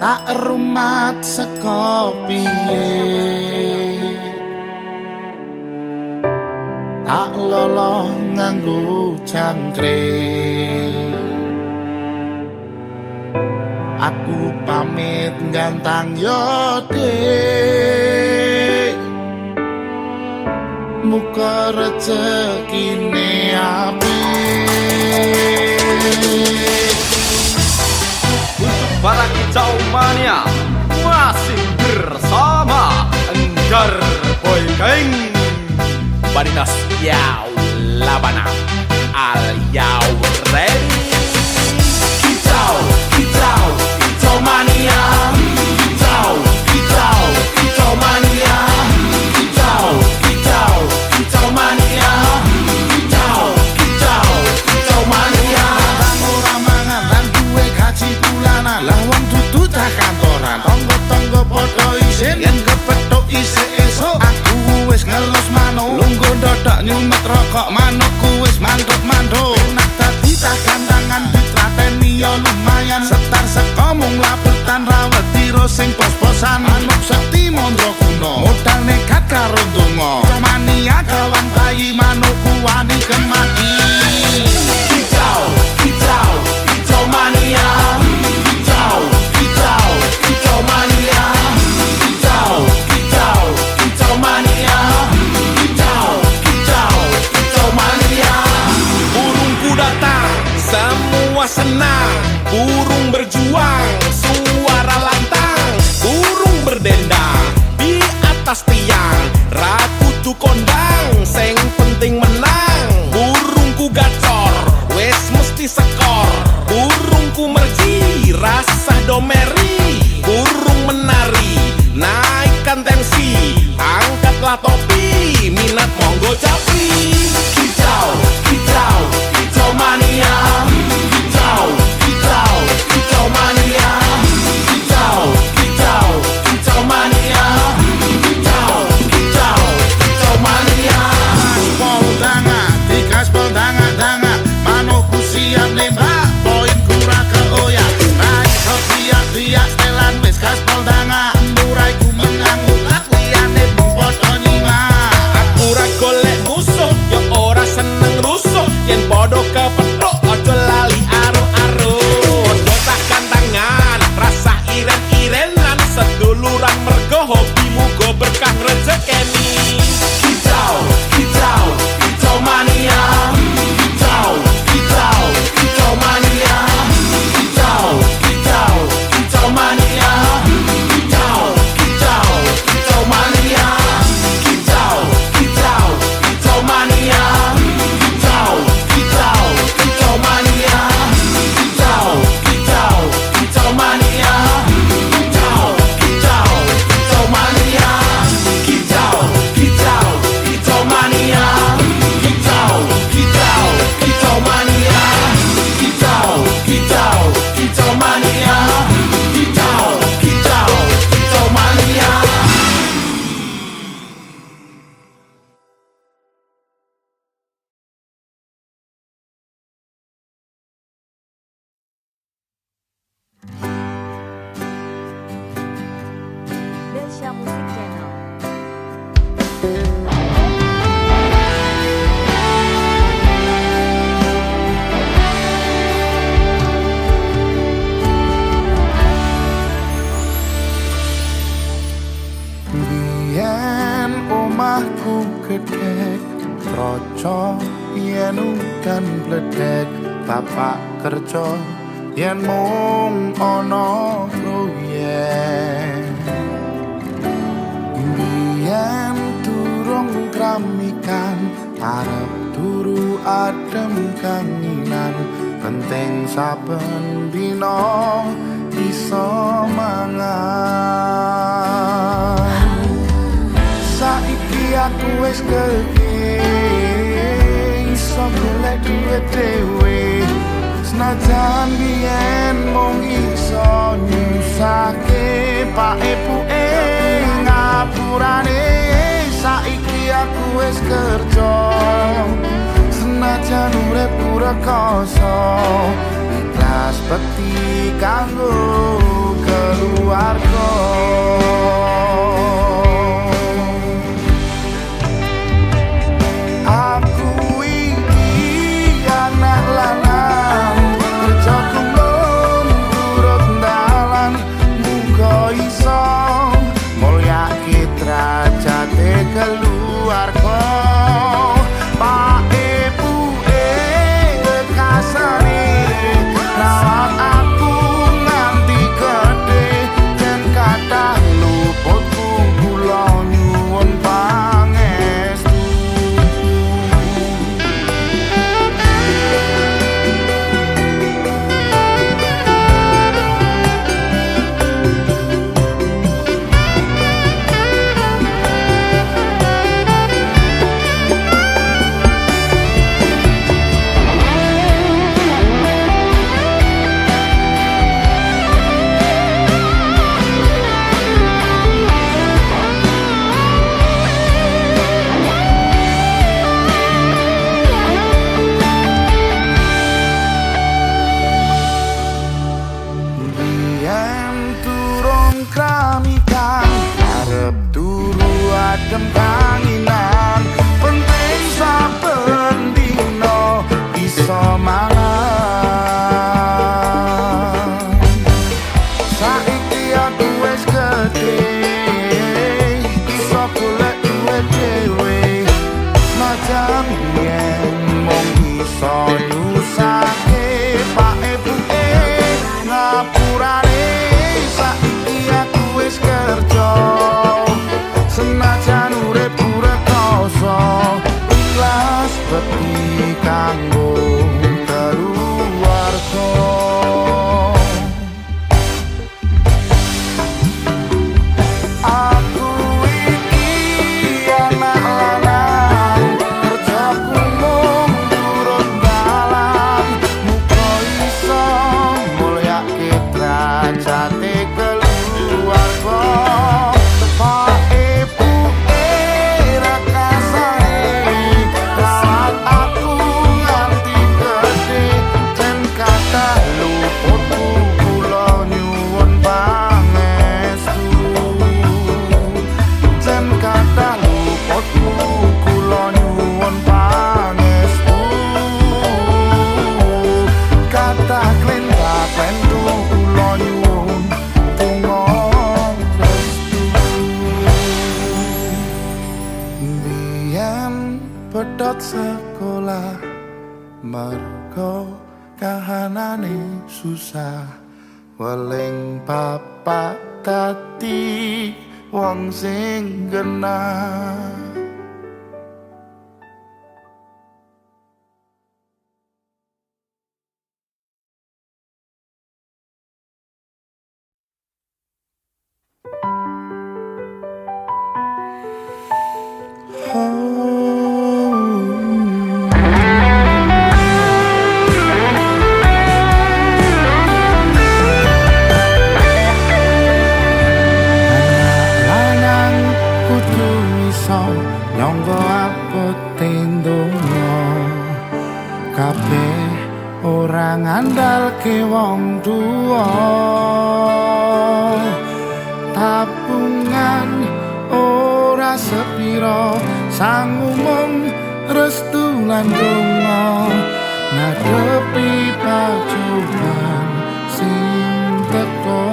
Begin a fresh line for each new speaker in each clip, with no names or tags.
Tak rumat saka piye tak lolo nganggo jangkrik aku pamit gantang yo dik muga rezekine apik
untuk para kicau mania masih bersama Enggar Boy Gang Barinas Yau Labana Al Yau Ready
Kicau, kicau, kicau mania Kicau, kicau, kicau mania Kicau, kicau, kicau mania Kicau, kicau, kicau mania Ora mangan lan duwe gaji bulanan lah wong dudu tak kantoran tonggo-tonggo padha isin yen kepethuk isih esuk aku wis ngelus manuk lungguh ndodak nyumet rokok manukku wis manduk-manduk enak dadi tak kandangan ditrateni yo lumayan setar saka mung laputan rawet tiro sing pos-posan manuk sekti mondro kuno modal nekat karo donga mania kawan bayi manukku wani kemati kicau kicau kicau mania kicau kicau kicau mania kicau kicau kicau mania kicau kicau kicau mania
burungku datang semua senang burung berjuang suara lantang burung berdendang di atas tiang rakutu kondang sing penting menang burungku gacor wes mesti sekor burungku merji rasa domeri burung menari naikkan tensi angkatlah topi minat monggo capi
kicau kicau kicau mania kicau kicau kicau mania kicau kicau kicau mania kicau kicau kicau mania gaspol danga digaspol danga manukku siap nembak poinku ra keoyak rai sopiak setelan wis gaspol danga muraiku mengangulat liyane mung padha nyimak
aku ra golek musuh yo ora seneng rusuh yen padha kepethuk aja lali aro-aro dotak kandangan rasa iren-irenan seduluran mergo hobimu go berkah rezekeni
kicau kicau kicau mania kicau kicau kicau mania kicau kicau kicau mania kicau kicau kicau mania kicau kicau kicau mania kicau kicau kicau mania kicau kicau kicau mania kicau kicau kicau mania kicau kicau kicau mania kicau kicau kicau mania kicau kicau kicau mania kicau kicau kicau mania.
Desha Music Channel.
Biyen omahku gedhek raja yen udan bledek bapak kerja yen mung ana proyek biyen durung kramikan arep turu adem kanginan penting saben dina iso mangan saiki aku wis gedhe iso golek duit dhewe senajan biyen mung iso nyusake pak ibuke ngapurane saiki aku wis kerja
senajan urip rekoso ikhlas bekti kanggo keluarga. Aku iki anak lanang kerjaku menurut dalan muga iso mulyake derajate keluarga. Adem kanginan penting saben dino iso mangan. Saiki aku wis gedhe iso golek duit dhewe macam yen mung iso nyusake pak ibuke ngapurane. Saiki aku wis kerja senajan urip rekoso ikhlas bekti kanggo keluarga. Aku iki anak lanang kerjaku mung turun dalan muga iso mulyake derajate keluarga. Pedhot sekolah merga kahanane susah weling bapak dadi wong sing genah. Nyonggo apote ndonga kabeh ora ngandalke wong tuwa. Tabungan ora sepiro sang umum restu lan donga ngadepi pacobaan sing teko.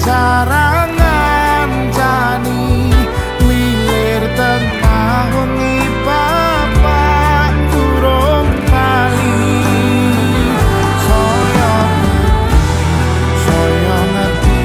Carangan jani lilir tengah wengi bapak durung bali. Saya ngerti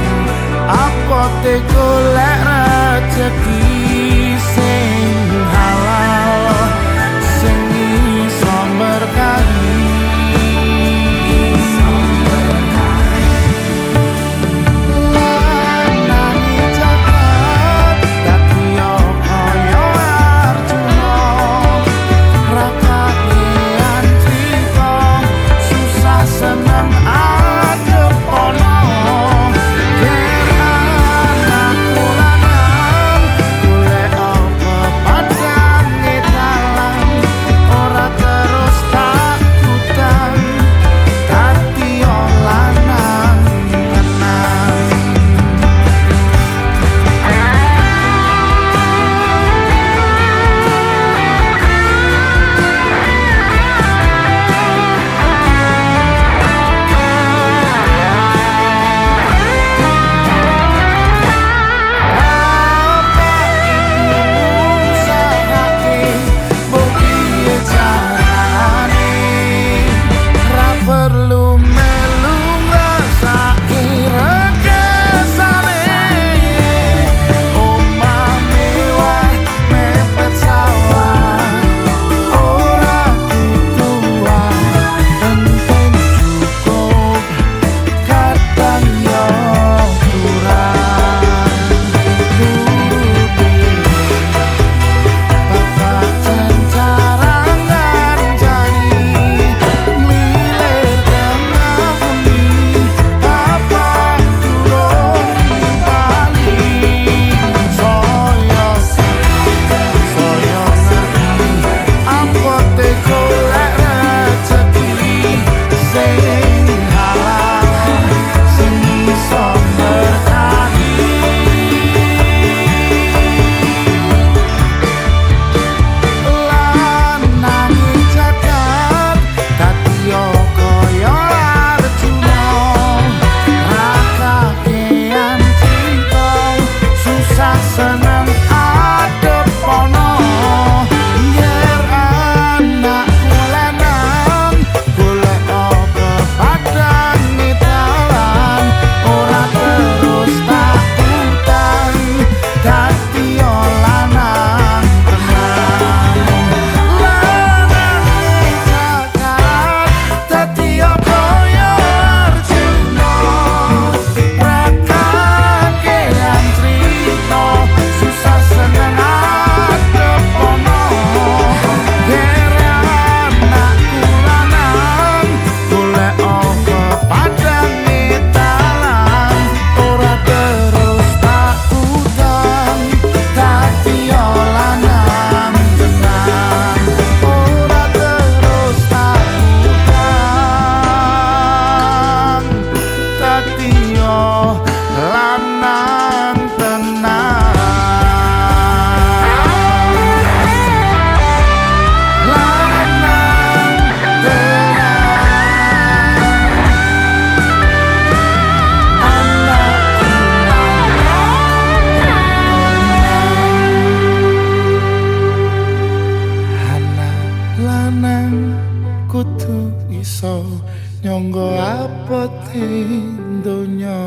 ing donya.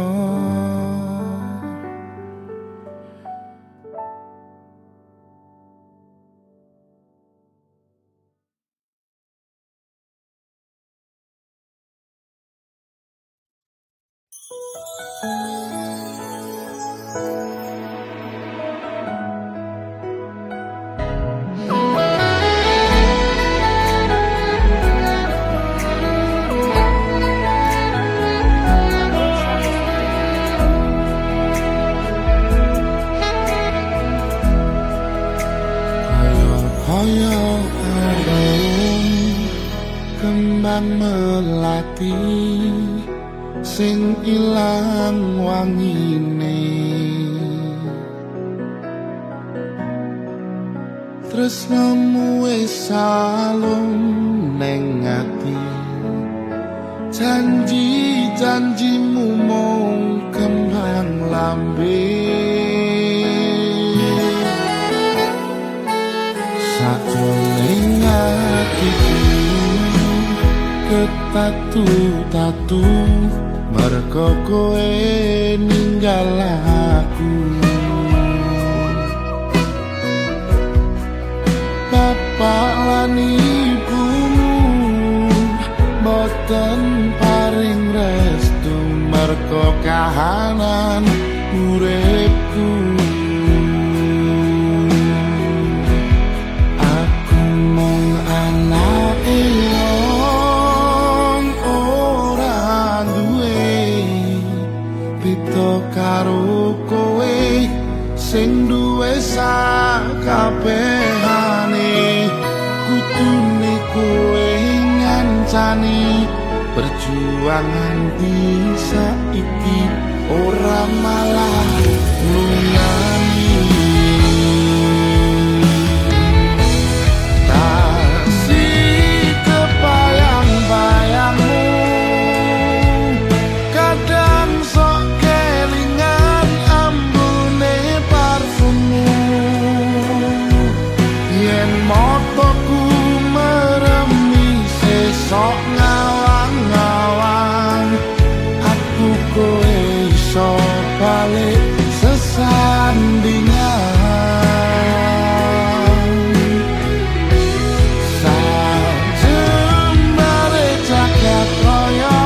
Kaya arum kembang melati sing ilang wangine, tresnamu wis salum neng ati, janji-janjimu mung kembang lambe. Sakjroning atiku ketatu-tatu merga kowe ninggal aku. Bapak lan ibumu boten paring restu merga kahanan uripku. Karo kowe sing duwe sakabehane, kudune kowe ngancani perjuangan di saiki ora malah nunani. Kasih kebayang-bayangmu kadang sok kelingan ambune parfummu, yen motoku meremi sesok ngawang-ngawang aku kowe iso balik sesandingan. Sajembare jagat raya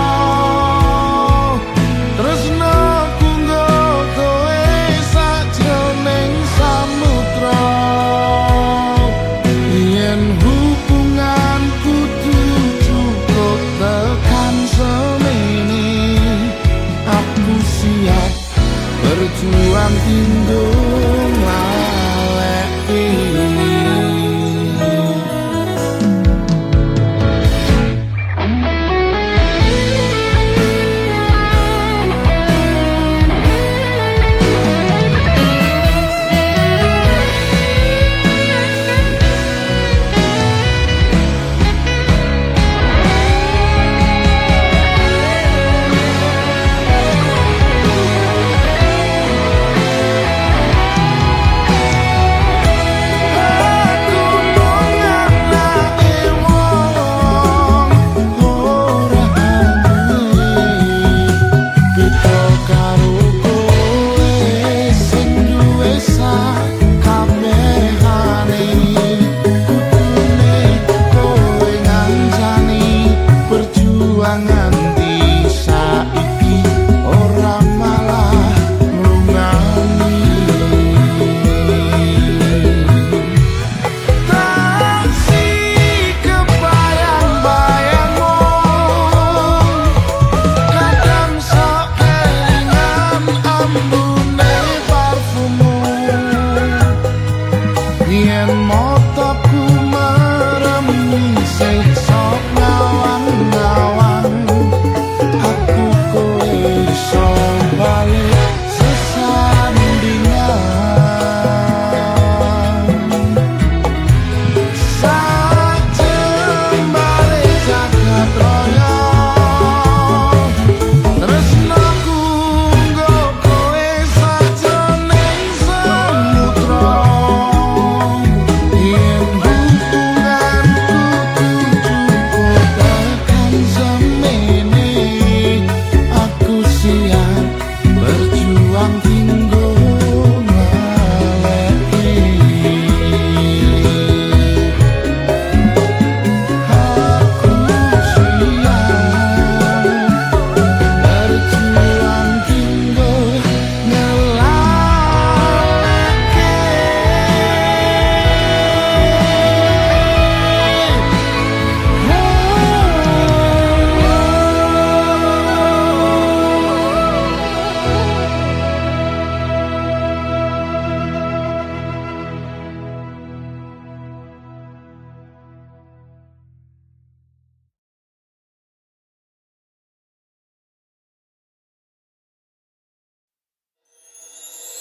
tresnaku nggo kowe sajroning samudra, yen hubungan kudu cukup tekan semene aku siap berjuang tindung laleki.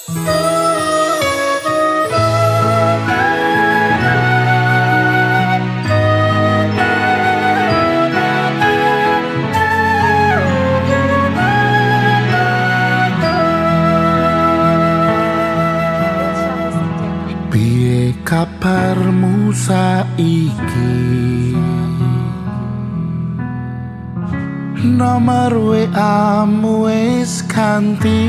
Delsha Music Channel.
Piye kabarmu saiki? Nomor WA-mu wis ganti.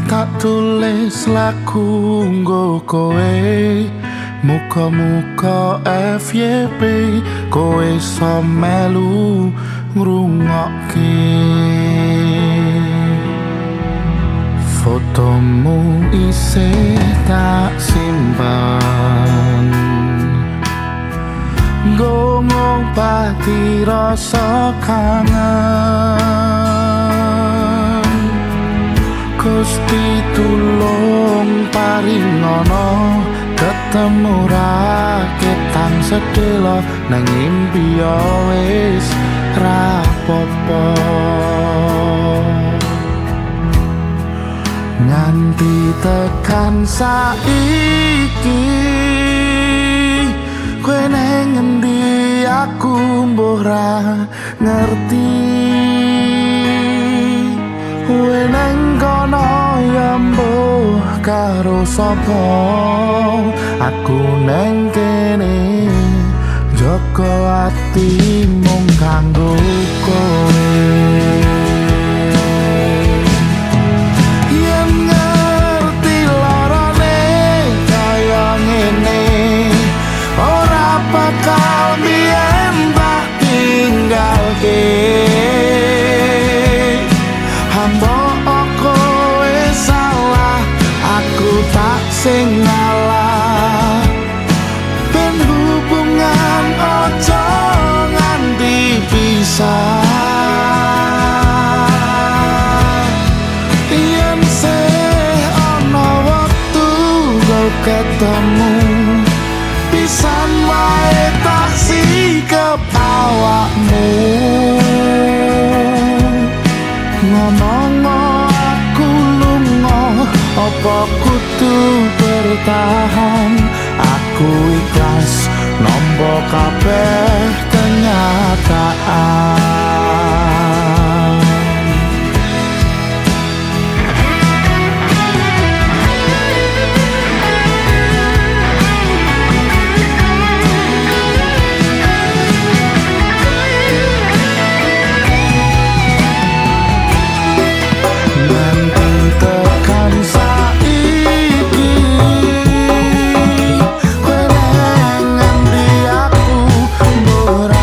Tak tulis lagu nggo kowe, muga-muga FYP kowe iso melu ngrungokke. Fotomu isih tak simpan, nggo ngobati rasa kangen. Gusti tulung paringono ketemu raketan sedelo nang ngimpi ya wis rapopo. Nganti tekan saiki kowe nang endi aku mbuh ra ngerti. Kowe nang kono ya mbuh karo sapa, aku nang kene jaga ati mung kanggo kowe. Yen ngerti larane kaya ngene, ora bakal mien tak tinggalke. Mbok kowe salah, aku tak sing ngalah. Ben hubungan ojo nganti pisah. Yen sih ana wektu kau ketemu, pisan wae tak sikep awakmu. Ngomong aku lunga, apa kudu bertahan? Aku ikhlas nampa kabeh kenyataan. Nganti tekan saiki kowe nang ngendi aku mbok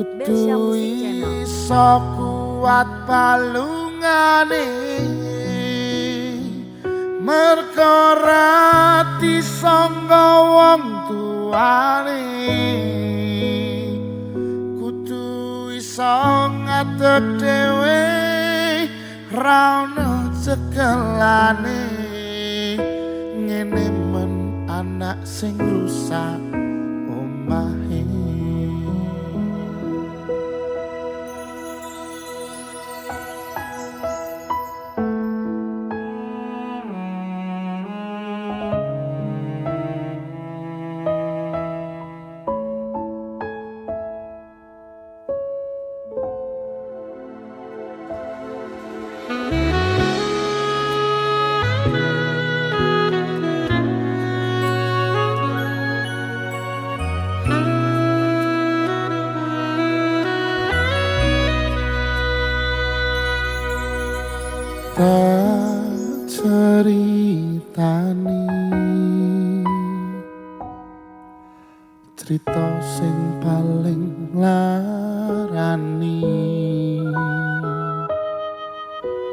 Belsha Music Channel.
iso kuat balungane merga ra disangga wong tuane kudu iso ngadeg dhewe ra ono cekelane ngene men anak sing rusak omahe. Tak ceritani cerita sing paling larani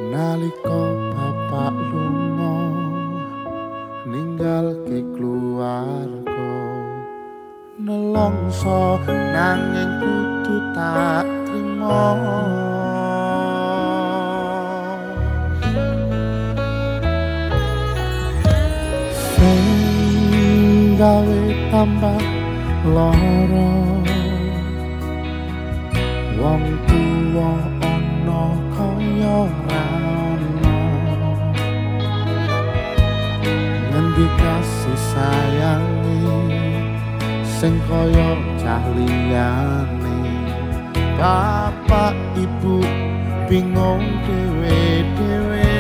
nalika bapak lunga ninggalke keluarga nelongso nanging kudu tak trimo. Gawe tambah lara wong tuwa ana kaya ora ana ngendi kasih sayange sing kaya cah liyane bapak ibu bingung dhewe-dhewe.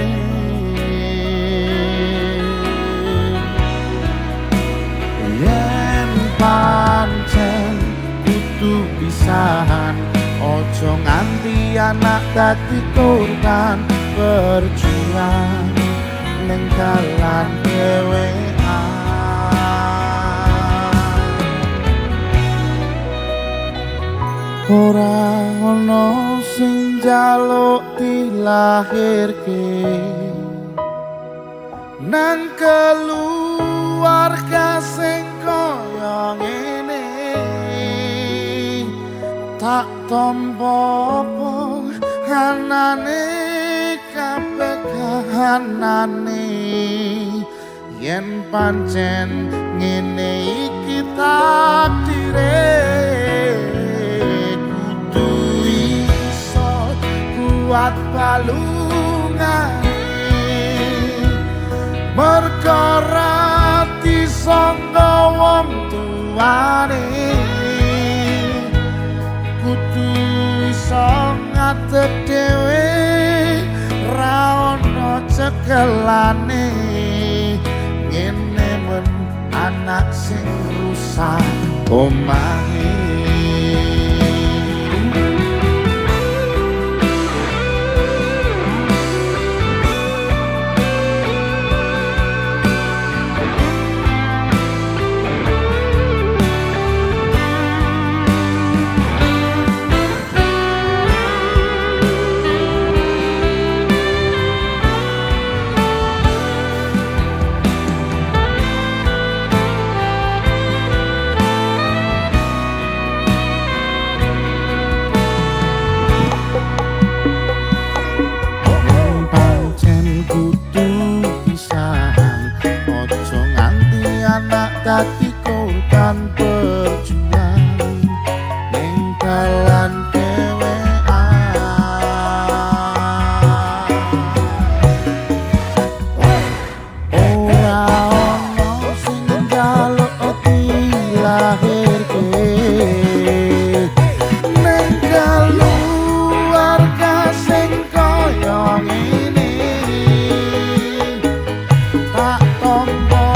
Yen pancen kudu pisahan ojo nganti anak dadi korban berjuang ning dalan dhewean. Ora ono sing njaluk dilahirke nang keluarga sing kaya ngene tak tampa anane kabeh kahanane yen pancen ngene iki takdire kudu iso kuat balungane merga ra disangga wong tuane kudu iso ngadeg dhewe ra ono cekelane ngene men anak sing rusak omahe. Dadi korban berjuang ning dalan dhewean. Ora ono sing njaluk dilahirke ning keluarga sing kaya ngene tak tombo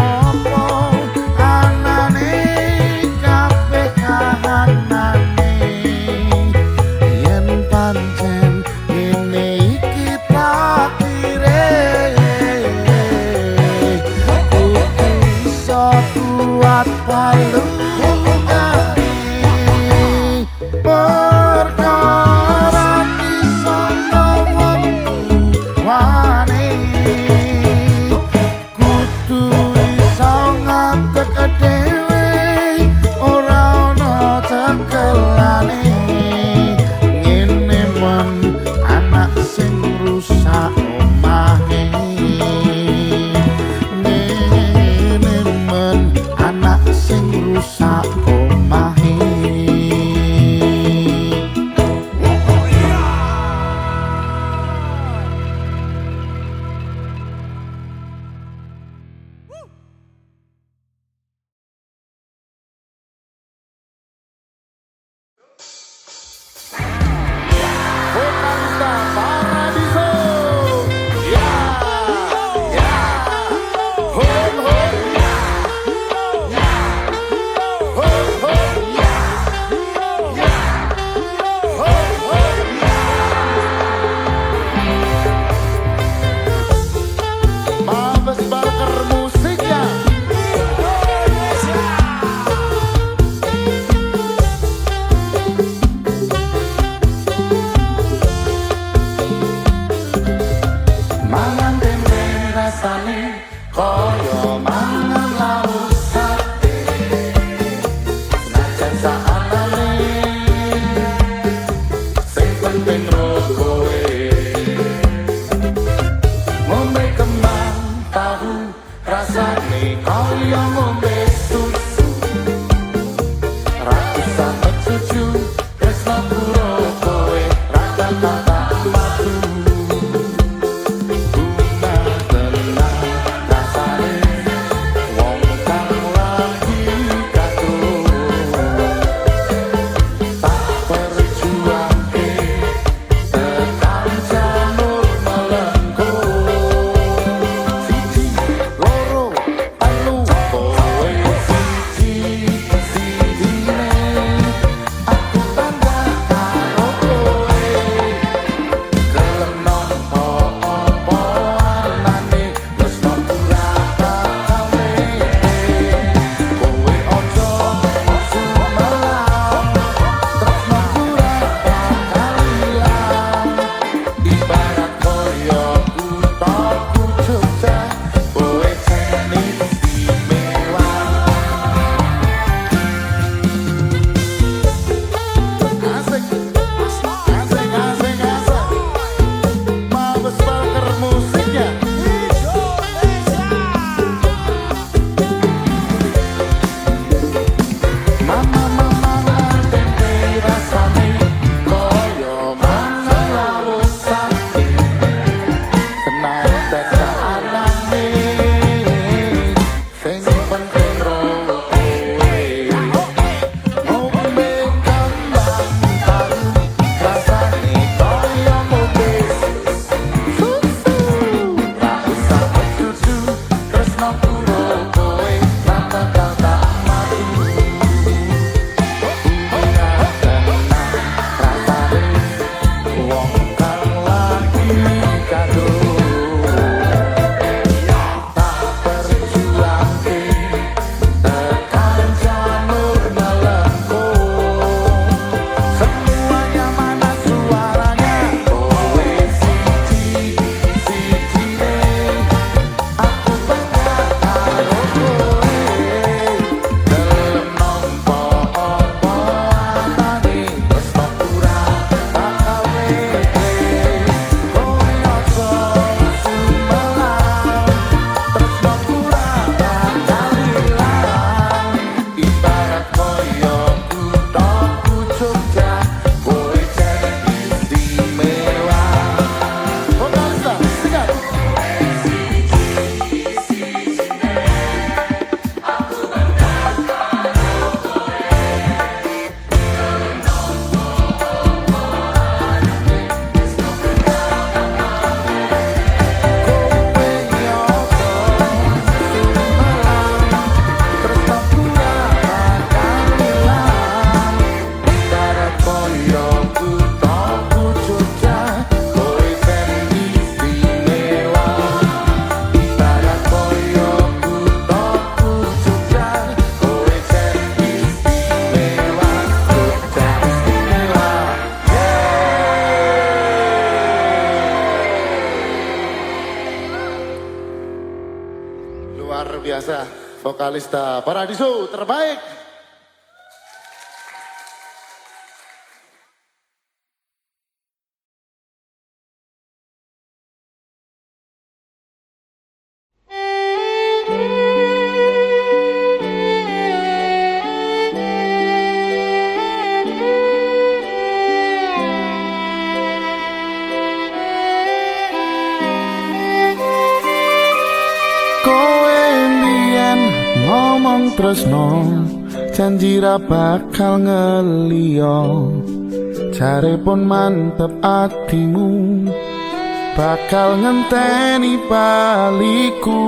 rasane koyo mangan lauk sate najan saanane sing penting ro kowe ngombe kembang tahu rasane koyo ngombe susu ratusan cucu tresno puro kowe rata-rata matu bunga tenang rasane wong kang lagi katon tak perjuangke tekan janur melengko siji loro telu kowe siji-sijine aku bangga karo kowe gelem nampa apa anane tresno pura bakale kowe ojo sumelang tresno pura bakal ilang ibarat koyo kuthaku Jogja kowe jane istimewa asik mabes Parker musiknya mama tempe rasane koyo mangan lauk sate tenang teka alane sing penting ro kowe ngombe kembang tahu rasane koyo ngombe susu tak usah cucu tresno puro kowe rata-rata matu bunga tenang rasane wong kang lagi katon tak perjuangke tekan janur melengko semuanya mana suaranya kowe siji-sijine aku bangga karo kowe gelem nampa apa anane tresno pura bakale kowe ojo sumelang tresno pura bakal ilang ibarat koyo kuthaku Jogja kowe jane istimewa vokalista sikat luar biasa vokalista Paradiso terbaik. Kowe mbiyen ngomong tresno janji ra bakal ngeliyo jare pun mantep atimu bakal ngenteni baliku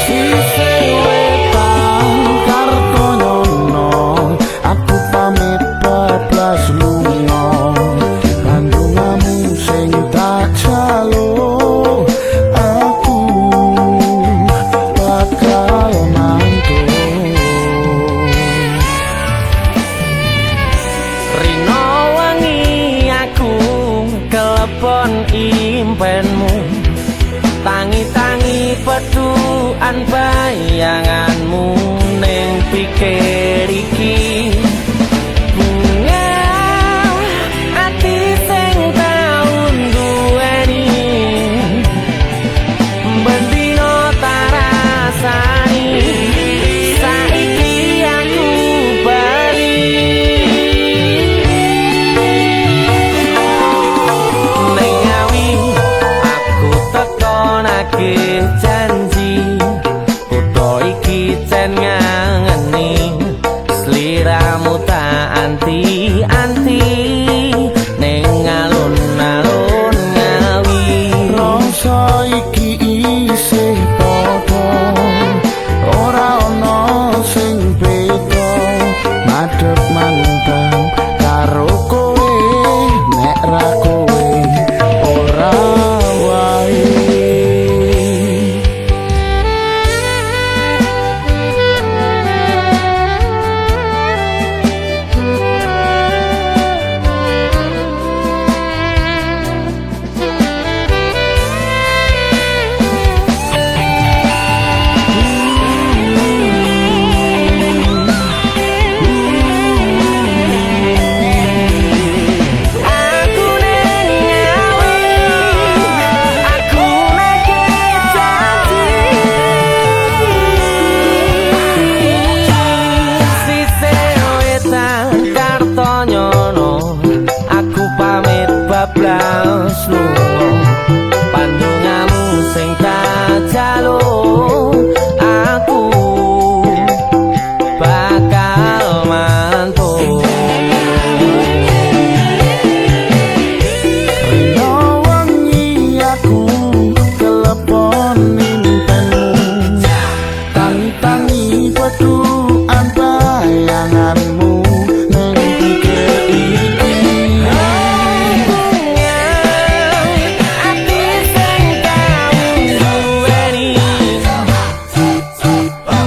sise wetan Kartonyono aku pamit bablas lunga kandungamu sing tak jalo aku bakal mantul
Rino wangi aku impenmu, tangi-tangi peduan bayanganmu ning pikir iki. Bunga ati sing tau duweni, bendino tak rasani, saiki aku bali. Ning ngawi aku tekonake janji, kutho iki jan ngangeni, sliramu tak anti-anti ning alun-alun ngawi.
Rasa iki isih padha, ora ana sing beda, madhep mandang karo kowe, nek ra kowe ora wae.
Aku ning ngawi, aku neke janji, sisih wetan Kartonyono, aku pamit bablas lunga, pandongamu sing tak jaluk, aku bakal mantuk.
Rino wengi aku telepon impenmu, tangi-tangi peduan bayanganmu ning pikir iki.
Ati sing tau duweni,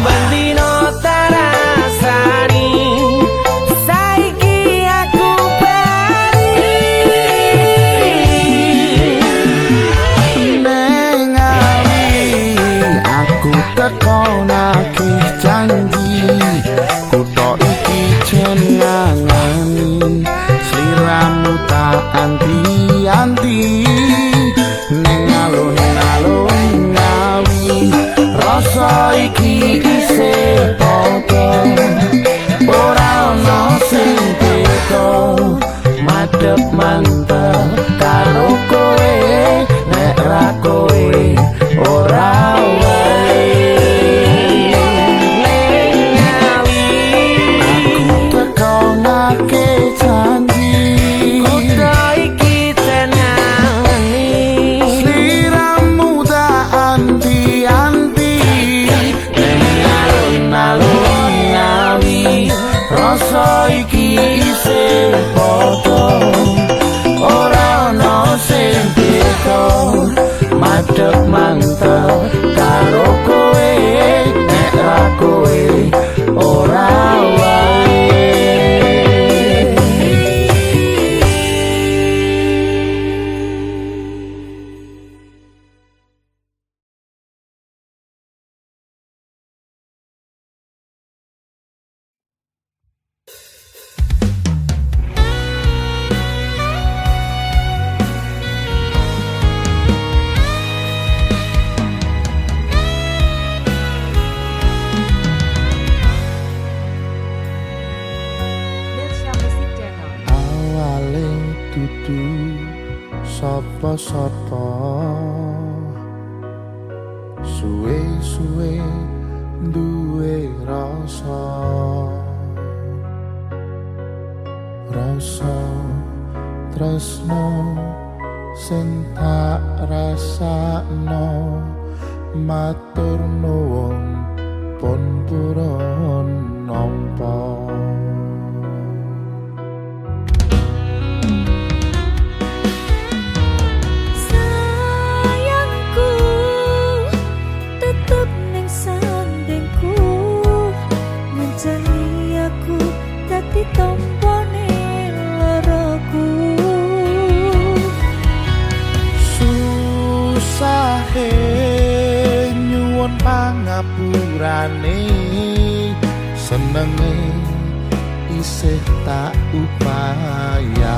bendino tak rasani, saiki aku bali.
Ning ngawi aku tekonake janji, kutho iki jen ngangeni, sliramu tak anti-anti ning alun-alun ngawi. Rasa iki isih padha, ora ana sing beda, madhep mantep karo kowe, nek ra kowe ora wae.
Ning ngawi,
Aku tekonake janji,
kutho iki jan ngangeni,
sliramu tak anti-anti
ning alun-alun ngawi.
rasa iki isih padha, ora ana sing beda, madhep mantep karo kowe, nek ra kowe ora wae.
Milsha Music Channel.
Awale dudu sapa-sapa, suwe-suwe duwe rasa, rasa tresno sing tak rasakno, matur nuwun pun purun nampa.
Sayangku tetep ning sandingku, ngencani aku dadi tompone loroku.
Suwe pangapurane senenge isih tak upayake.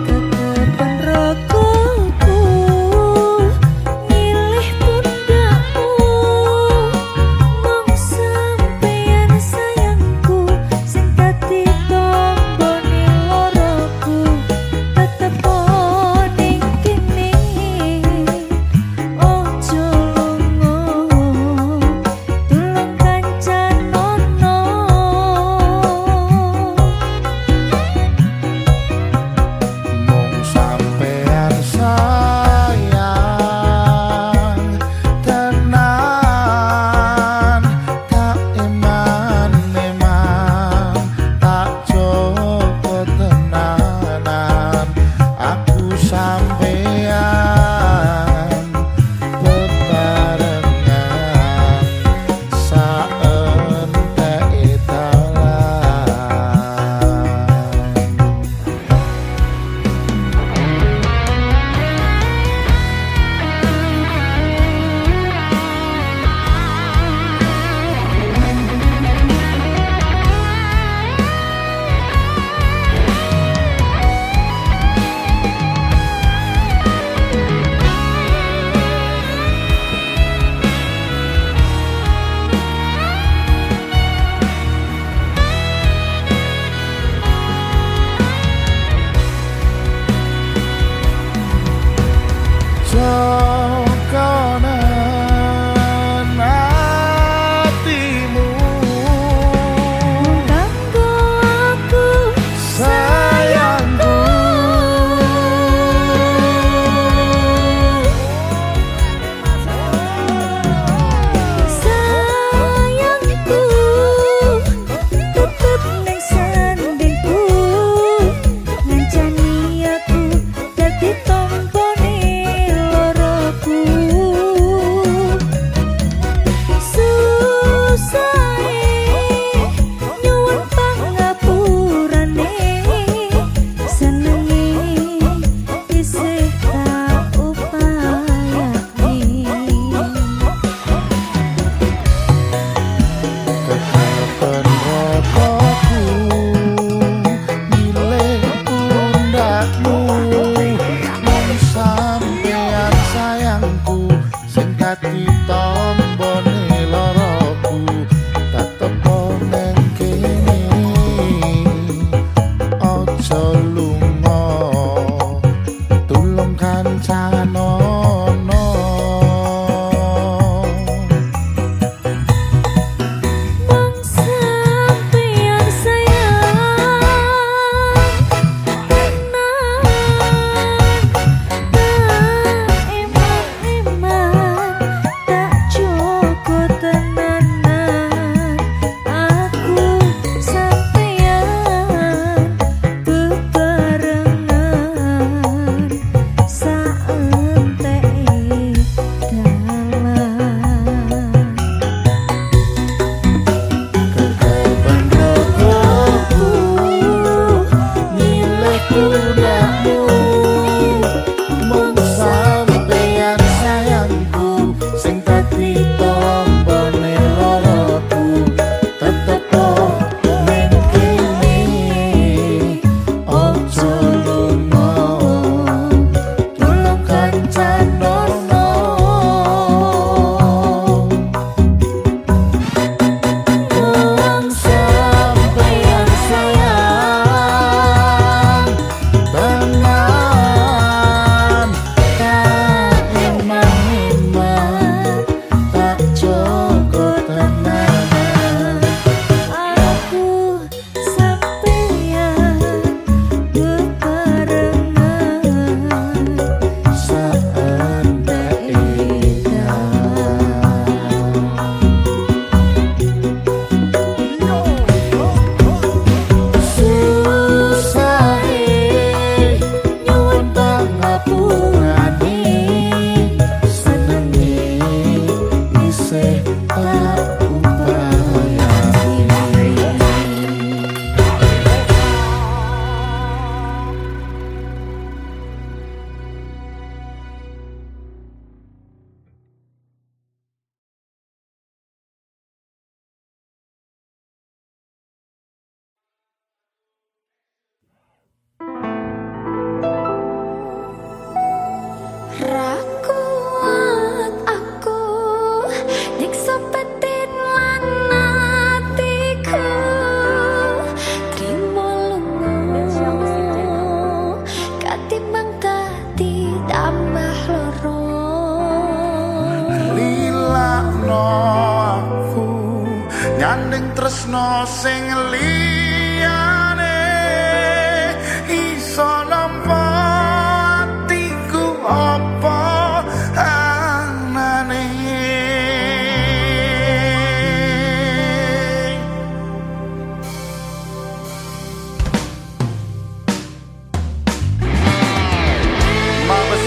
Ketepan rogoku milih pundakmu, mong sampeyan sayangku sing dadi tombone loroku. Tetepo ning kene ojo lunga, tulung kancanono.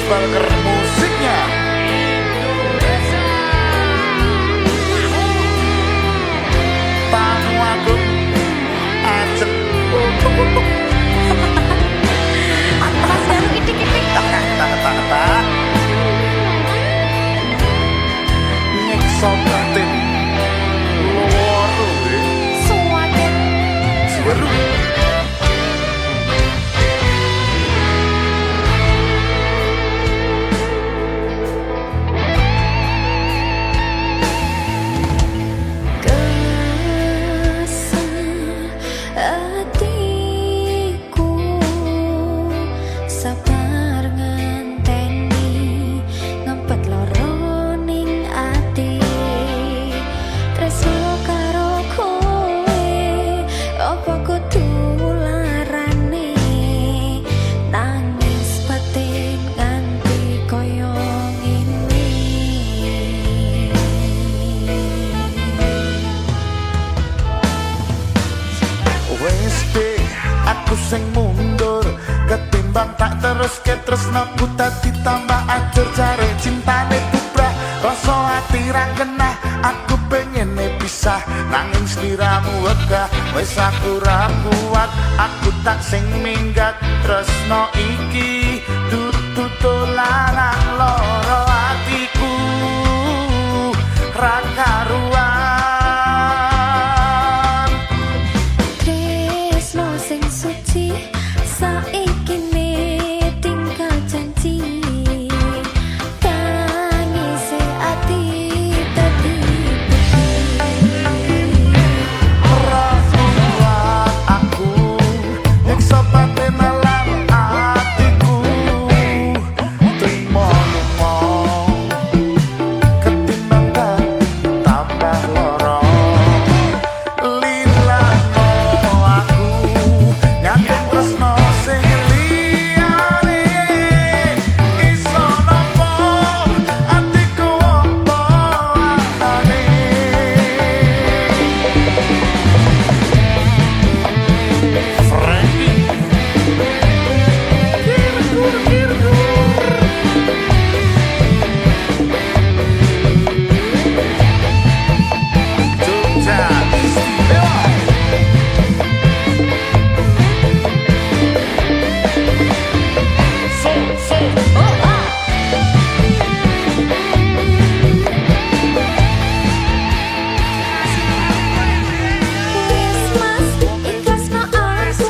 Balker musiknya. Tamu Agung Ajeng.
Mas Daru kitik-kitik.
Tak. Nyiksa batin. Loro
Suwaken.
Baru.
Kesel hatiku sabar ngenteni ngempet loro ning ati tresno karo kowe apa kudu larane nangis batin nganti koyo ngene.
Wes deh, aku sing mundur ketimbang tak terus ke tresnaku tadi tambah ajur cari cintane bubrah rasa ati ra genah aku pengen pisah nanging sliramu wegah wes aku ra kuat aku tak sing minggat tresno iki dudu tolanan loro atiku ra karuan.
Tresno sing suci saiki ne tinggal janji tangise ati dadi
Rasulah aku nyiksa batin lan atiku terima lunga ketimbang dadi tambah loro lilano aku nyakin tresno sing liyane iso nopo atiku opo anane. Frankie Jogja Istimewa.
Christmas ikhlasno aku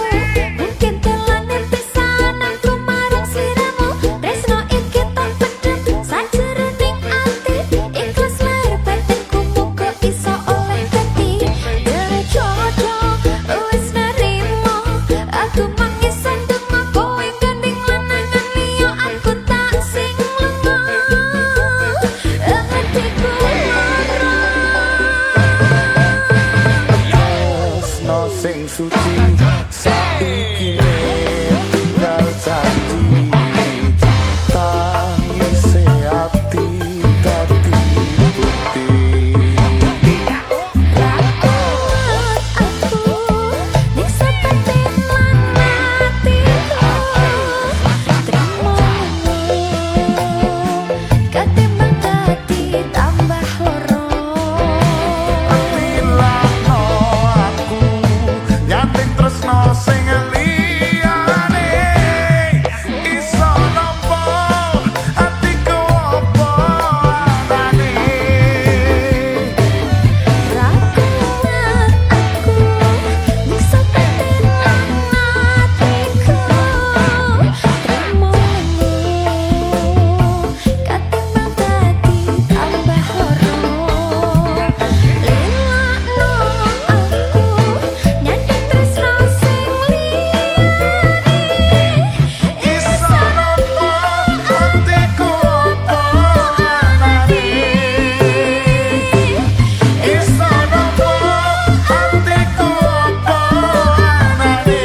mungkin telane pisan aku marang sliramu tresno iki tak pedhet sajroning ati ikhlas lahir batinku muga iso oleh dadi jare jodoh wis nerimo aku mangisan donga kowe gandeng lanangan liya aku tak sing lunga hatiku
Tresno sing suci saiki tinggal janji tangise ati dadi bukti.
aku nyiksa batin lan atiku trimo ketimbang dadi tambah loro
Lilano aku nyating tresno sing liyane iso nopo atiku opo anane.
rakuat aku nyiksa batin lan atiku trimo ketimbang dadi tambah loro lilakno aku nyandeng tresno sing liyane
Iso nopo atiku opo anane. Iso nopo atiku opo anane.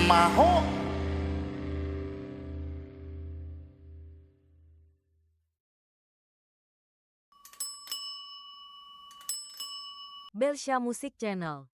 Maho
Belsha Music Channel.